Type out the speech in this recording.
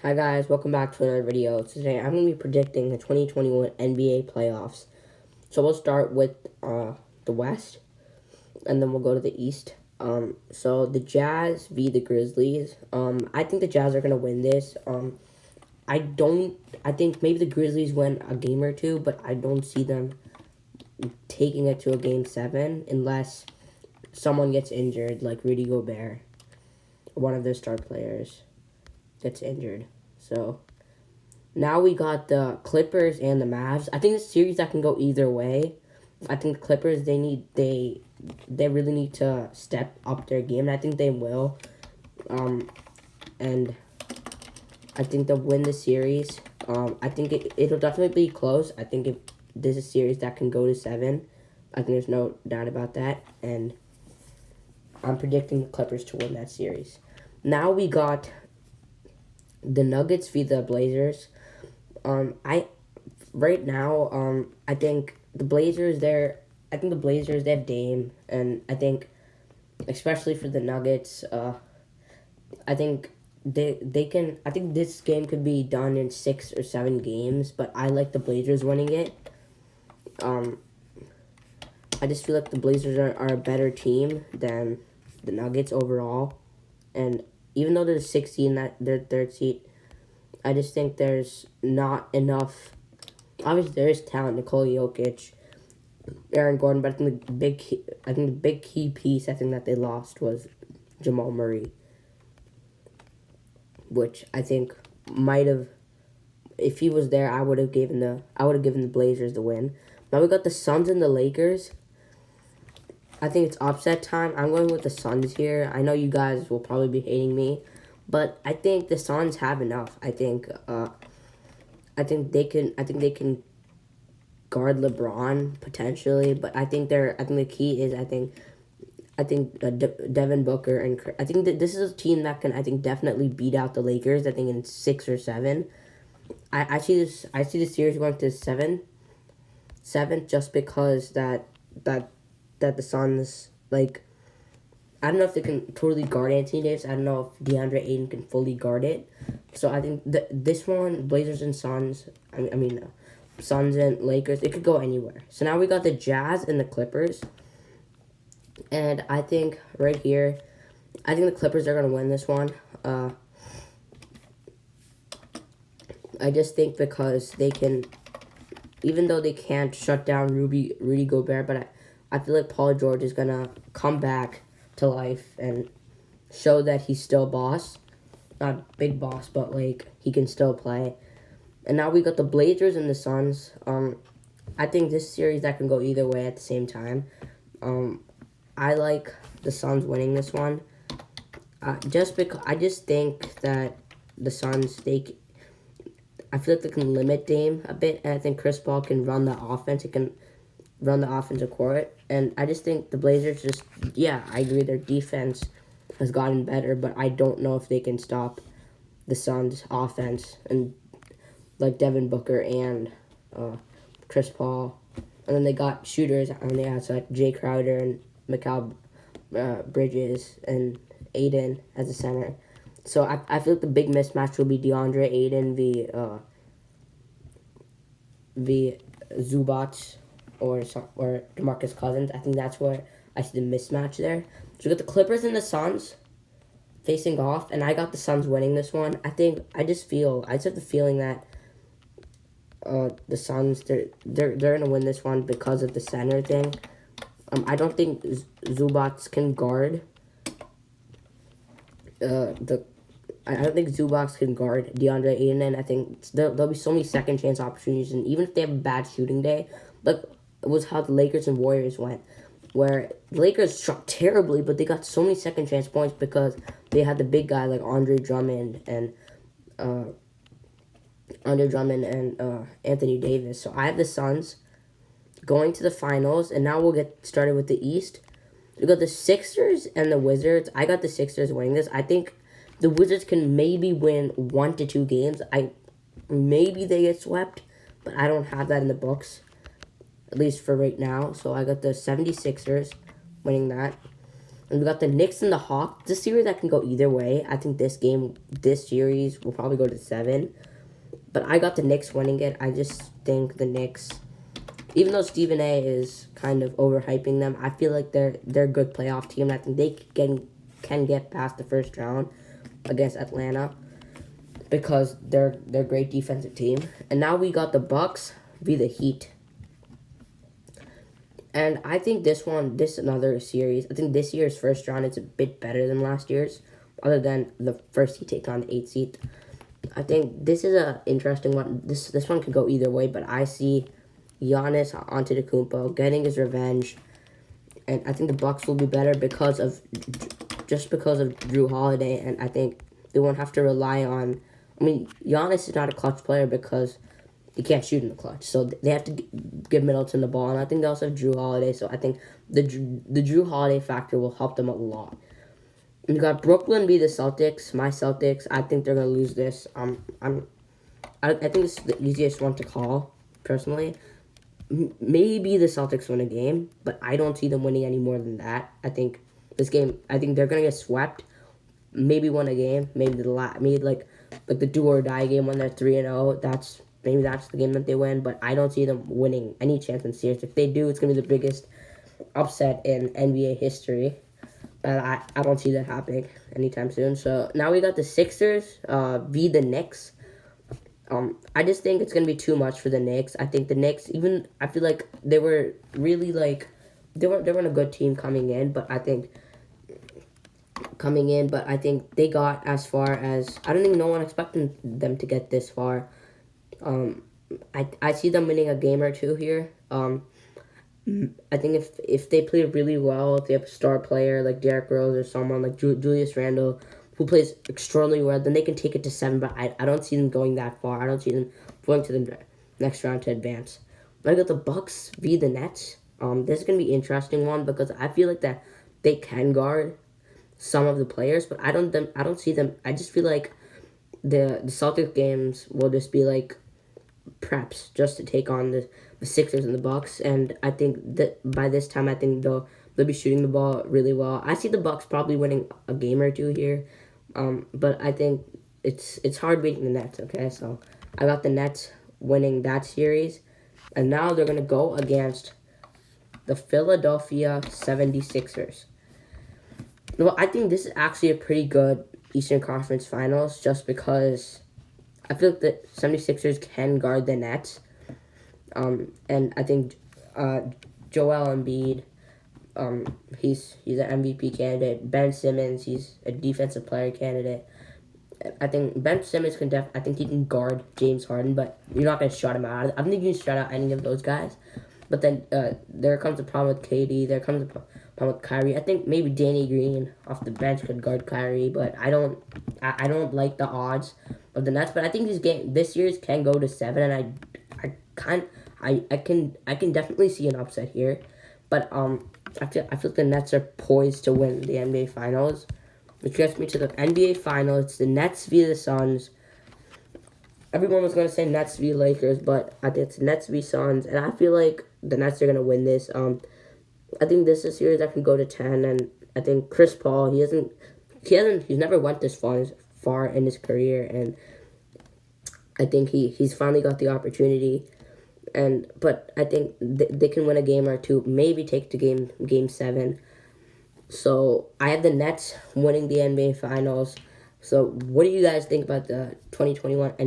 Hi guys, welcome back to another video. Today I'm going to be predicting the 2021 NBA playoffs. So we'll start with the West, and then we'll go to the East. So the Jazz v. the Grizzlies. I think the Jazz are going to win this. I think maybe the Grizzlies win a game or two, but I don't see them taking it to a game 7 unless someone gets injured, like Rudy Gobert, one of their star players gets injured. So now we got the Clippers and the Mavs. I think it's a series that can go either way. I think the Clippers they really need to step up their game, and I think they will. And I think they'll win the series. I think it'll definitely be close. I think if there's a series that can go to 7, I think there's no doubt about that. And I'm predicting the Clippers to win that series. Now we got the Nuggets v. the Blazers. I think the Blazers they have Dame, and I think especially for the Nuggets, I think they can. I think this game could be done in 6 or 7 games, but I like the Blazers winning it. I just feel like the Blazers are a better team than the Nuggets overall, and even though they're 16, that they're third seed, I just think there's not enough. Obviously, there is talent: Nikola Jokic, Aaron Gordon, but I think the big key piece that they lost was Jamal Murray, which I think might have, if he was there, I would have given the Blazers the win. Now we got the Suns and the Lakers. I think it's upset time. I'm going with the Suns here. I know you guys will probably be hating me, but I think the Suns have enough. I think they can guard LeBron potentially, but I think the key is Devin Booker, and I think that this is a team that can definitely beat out the Lakers. I think in 6 or 7. I see the series going to 7 just because that the Suns, like, I don't know if they can totally guard Anthony Davis. I don't know if DeAndre Ayton can fully guard it. So I think this one, Blazers and Suns, Suns and Lakers, it could go anywhere. So now we got the Jazz and the Clippers. And I think right here, I think the Clippers are going to win this one. I just think because they can, even though they can't shut down Rudy Gobert, but I feel like Paul George is going to come back to life and show that he's still boss. Not big boss, but like he can still play. And now we got the Blazers and the Suns. I think this series that can go either way at the same time. I like the Suns winning this one. Just because I just think that the Suns, I feel like they can limit Dame a bit, and I think Chris Paul can run the offense. He can run the offensive court, and I just think the Blazers I agree, their defense has gotten better, but I don't know if they can stop the Suns' offense and like Devin Booker and Chris Paul, and then they got shooters on the outside, Jay Crowder and Mikal Bridges and Aiden as a center. So I feel like the big mismatch will be DeAndre Ayton v Zubac or DeMarcus Cousins. I think that's where I see the mismatch there. So we got the Clippers and the Suns facing off, and I got the Suns winning this one. I just have the feeling that the Suns they're gonna win this one because of the center thing. I don't think Zubac can guard I don't think Zubac can guard DeAndre Ayton, and I think there'll be so many second chance opportunities, and even if they have a bad shooting day, like it was how the Lakers and Warriors went, where the Lakers shot terribly, but they got so many second chance points because they had the big guy like Andre Drummond and Anthony Davis. So I have the Suns going to the finals, and now we'll get started with the East. We got the Sixers and the Wizards. I got the Sixers winning this. I think the Wizards can maybe win 1 to 2 games. Maybe they get swept, but I don't have that in the books, at least for right now. So I got the 76ers winning that. And we got the Knicks and the Hawks. This series that can go either way. I think this series will probably go to 7. But I got the Knicks winning it. I just think the Knicks, even though Stephen A is kind of overhyping them, I feel like they're a good playoff team. I think they can get past the first round against Atlanta because they're a great defensive team. And now we got the Bucks v the Heat. And I think this another series. I think this year's first round is a bit better than last year's, other than the first Heat take on the 8th seed. I think this is a interesting one. This one could go either way, but I see Giannis Antetokounmpo getting his revenge, and I think the Bucks will be better because of Drew Holiday, and I think they won't have to rely on. I mean, Giannis is not a clutch player because he can't shoot in the clutch, so they have to give Middleton the ball, and I think they also have Drew Holiday, so I think the Drew Holiday factor will help them a lot. You got Brooklyn v the Celtics. My Celtics, I think they're gonna lose this. I think it's the easiest one to call personally. Maybe the Celtics win a game, but I don't see them winning any more than that. I think they're gonna get swept. Maybe win a game. Maybe like the do or die game when they're 3-0. That's the game that they win. But I don't see them winning any chance in series. If they do, it's gonna be the biggest upset in NBA history. But I don't see that happening anytime soon. So now we got the Sixers v the Knicks. I just think it's gonna be too much for the Knicks. I think the Knicks, I feel like they were really they weren't a good team coming in, but I think they got as far as I don't think no one expected them to get this far. I see them winning a game or two here. I think if they play really well, if they have a star player like Derrick Rose or someone like Julius Randle who plays extraordinarily well, then they can take it to 7, but I don't see them going that far. I don't see them going to the next round to advance. But I got the Bucks v the Nets. This is going to be an interesting one because I feel like that they can guard some of the players, but I don't see them. I just feel like the Celtics games will just be like preps just to take on the Sixers and the Bucks, and I think that by this time I think they'll be shooting the ball really well. I see the Bucks probably winning a game or two here, but I think it's hard beating the Nets. Okay, so I got the Nets winning that series, and now they're gonna go against the Philadelphia 76ers. Well, I think this is actually a pretty good Eastern Conference Finals just because I feel like the 76ers can guard the Nets. And I think Joel Embiid, he's an MVP candidate. Ben Simmons, he's a defensive player candidate. I think Ben Simmons I think he can guard James Harden, but you're not going to shut him out. I don't think you can shut out any of those guys. But then there comes a problem with KD. There comes a problem with Kyrie. I think maybe Danny Green off the bench could guard Kyrie, but I don't like the odds of the Nets. But I think this series can go to 7, and I can definitely see an upset here. But I feel like the Nets are poised to win the NBA Finals, which gets me to the NBA Finals. It's the Nets v the Suns. Everyone was going to say Nets v Lakers, but I think it's Nets v Suns, and I feel like the Nets are going to win this. I think this is a series that can go to 10, and I think Chris Paul, he's never went this far in his career, and I think he's finally got the opportunity. But I think they can win a game or two, maybe take to game 7. So I have the Nets winning the NBA Finals. So what do you guys think about the 2021 NBA